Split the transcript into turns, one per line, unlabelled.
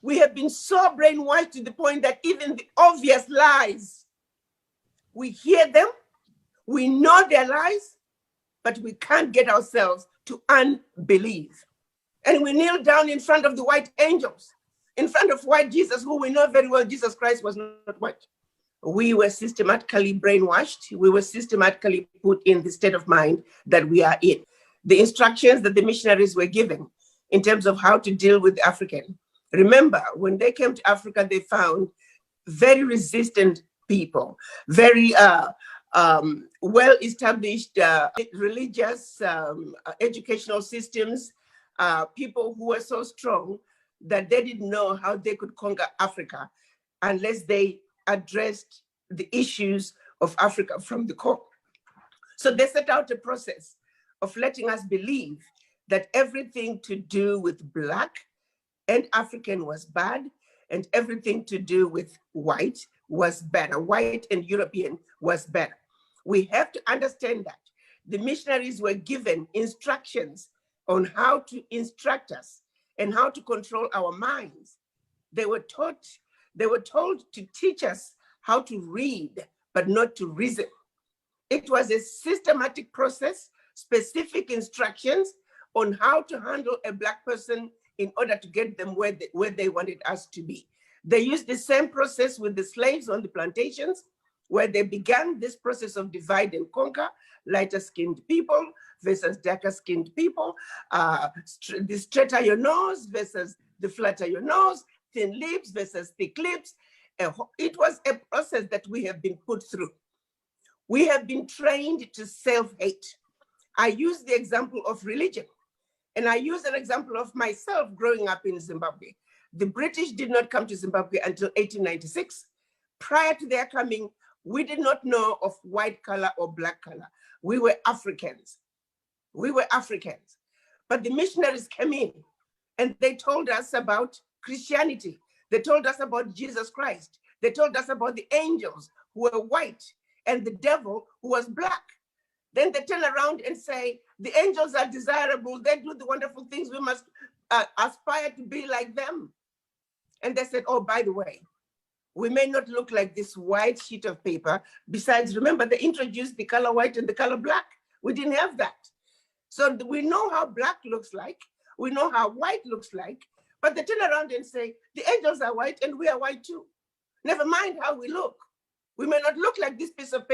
We have been so brainwashed to the point that even the obvious lies, we hear them, we know their lies, but we can't get ourselves to unbelieve. And we kneel down in front of the white angels, in front of white Jesus, who we know very well Jesus Christ was not white. We were systematically brainwashed. We were systematically put in the state of mind that we are in. The instructions that the missionaries were given in terms of how to deal with the African. Remember, when they came to Africa, they found very resistant people, very well-established religious, educational systems, people who were so strong that they didn't know how they could conquer Africa unless they addressed the issues of Africa from the core. So they set out a process of letting us believe that everything to do with Black and African was bad, and everything to do with white was better. White and European was better. We have to understand that the missionaries were given instructions on how to instruct us and how to control our minds. They were told to teach us how to read, but not to reason. It was a systematic process, specific instructions on how to handle a Black person in order to get them where they wanted us to be. They used the same process with the slaves on the plantations, where they began this process of divide and conquer, lighter-skinned people versus darker-skinned people, the straighter your nose versus the flatter your nose, thin lips versus thick lips. It was a process that we have been put through. We have been trained to self-hate. I use the example of religion, and I use an example of myself growing up in Zimbabwe. The British did not come to Zimbabwe until 1896. Prior to their coming, we did not know of white color or Black color. We were Africans. We were Africans. But the missionaries came in and they told us about Christianity. They told us about Jesus Christ. They told us about the angels who were white and the devil who was Black. Then they turn around and say, the angels are desirable. They do the wonderful things. We must aspire to be like them. And they said, oh, by the way, we may not look like this white sheet of paper. Besides, remember, they introduced the color white and the color Black. We didn't have that. So we know how Black looks like. We know how white looks like. But they turn around and say, the angels are white and we are white too. Never mind how we look. We may not look like this piece of paper.